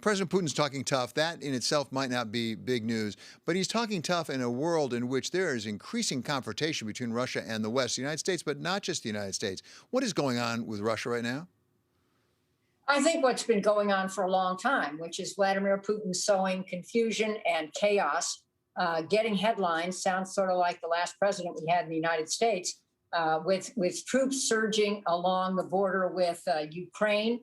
President Putin's talking tough. That in itself might not be big news, but he's talking tough in a world in which there is increasing confrontation between Russia and the West, the United States, but not just the United States. What is going on with Russia right now? I think what's been going on for a long time, which is Vladimir Putin sowing confusion and chaos, getting headlines, sounds sort of like the last president we had in the United States, with troops surging along the border with Ukraine,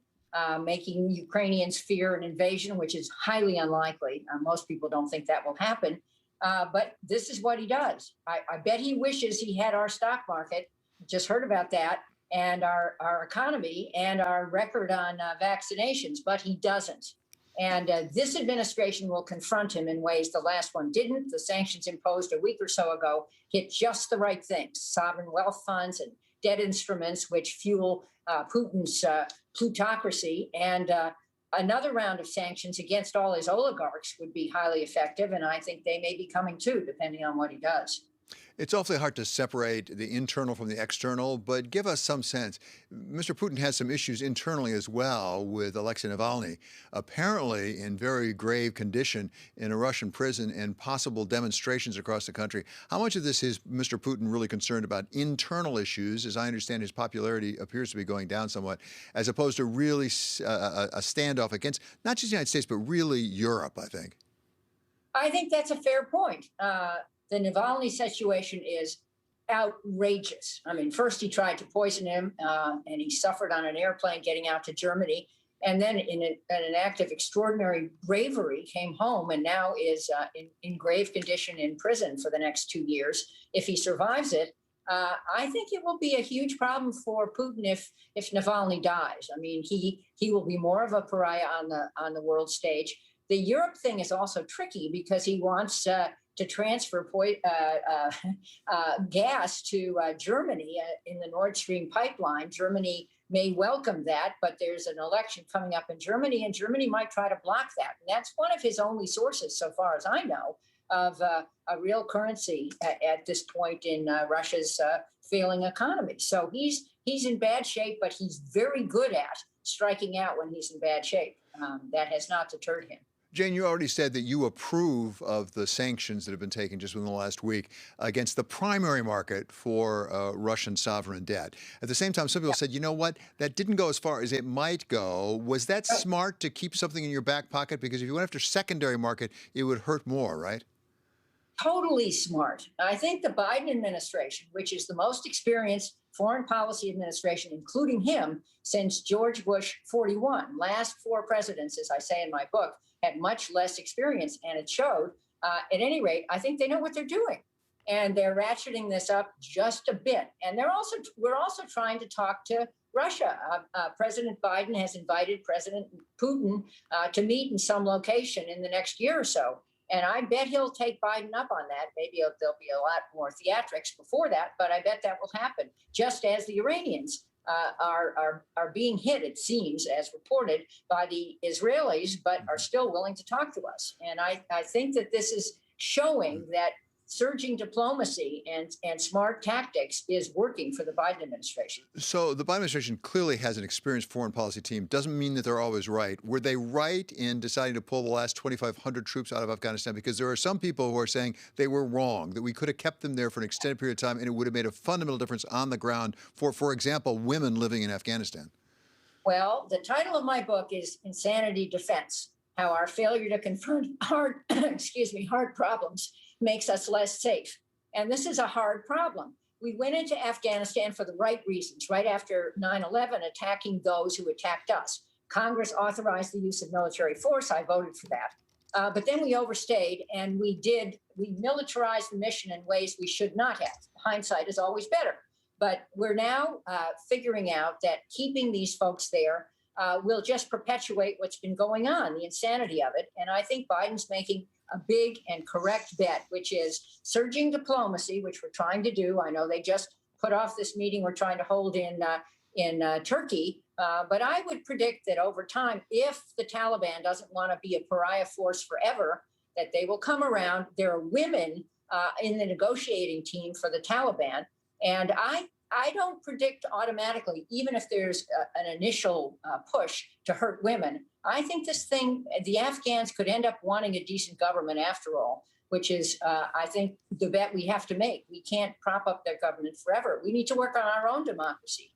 making Ukrainians fear an invasion, which is highly unlikely. Most people don't think that will happen. But this is what he does. I bet he wishes he had our stock market. Just heard about that. And our economy and our record on vaccinations, but he doesn't. And this administration will confront him in ways the last one didn't. The sanctions imposed a week or so ago hit just the right things: sovereign wealth funds and debt instruments, which fuel Putin's plutocracy. And another round of sanctions against all his oligarchs would be highly effective. And I think they may be coming too, depending on what he does. It's awfully hard to separate the internal from the external, but give us some sense. Mr. Putin has some issues internally as well with Alexey Navalny, apparently in very grave condition in a Russian prison and possible demonstrations across the country. How much of this is Mr. Putin really concerned about internal issues? As I understand, his popularity appears to be going down somewhat, as opposed to really a standoff against not just the United States, but really Europe, I think. I think that's a fair point. The Navalny situation is outrageous. I mean, first he tried to poison him, and he suffered on an airplane getting out to Germany. And then in an act of extraordinary bravery, came home and now is in grave condition in prison for the next 2 years. If he survives it, I think it will be a huge problem for Putin if Navalny dies. I mean, he will be more of a pariah on the world stage. The Europe thing is also tricky because he wants to transfer gas to Germany in the Nord Stream pipeline. Germany may welcome that, but there's an election coming up in Germany, and Germany might try to block that. And that's one of his only sources, so far as I know, of a real currency at this point in Russia's failing economy. So he's in bad shape, but he's very good at striking out when he's in bad shape. That has not deterred him. Jane, you already said that you approve of the sanctions that have been taken just within the last week against the primary market for Russian sovereign debt. At the same time, some people said, you know what, that didn't go as far as it might go. Was that smart to keep something in your back pocket? Because if you went after secondary market, it would hurt more, right? Totally smart. I think the Biden administration, which is the most experienced foreign policy administration, including him, since George Bush 41, last 4 presidents, as I say in my book, had much less experience, and it showed. At any rate, I think they know what they're doing, and they're ratcheting this up just a bit. And we're also trying to talk to Russia. President Biden has invited President Putin to meet in some location in the next year or so. And I bet he'll take Biden up on that. Maybe there'll be a lot more theatrics before that, but I bet that will happen, just as the Iranians are being hit, it seems, as reported by the Israelis, but are still willing to talk to us. And I think that this is showing that surging diplomacy and smart tactics is working for the Biden administration. So the Biden administration clearly has an experienced foreign policy team. Doesn't mean that they're always right. Were they right in deciding to pull the last 2,500 troops out of Afghanistan? Because there are some people who are saying they were wrong, that we could have kept them there for an extended period of time and it would have made a fundamental difference on the ground for example, women living in Afghanistan. Well, the title of my book is Insanity Defense: How Our Failure to Confront Hard Problems Makes Us Less Safe. And this is a hard problem. We went into Afghanistan for the right reasons, right after 9/11, attacking those who attacked us. Congress authorized the use of military force. I voted for that. But then we overstayed, and we militarized the mission in ways we should not have. Hindsight is always better. But we're now figuring out that keeping these folks there will just perpetuate what's been going on, the insanity of it. And I think Biden's making a big and correct bet, which is surging diplomacy, which we're trying to do. I know they just put off this meeting we're trying to hold in Turkey, but I would predict that over time, if the Taliban doesn't want to be a pariah force forever, that they will come around. There are women in the negotiating team for the Taliban, and I don't predict automatically, even if there's an initial push to hurt women, I think the Afghans could end up wanting a decent government after all, which is, I think, the bet we have to make. We can't prop up their government forever. We need to work on our own democracy.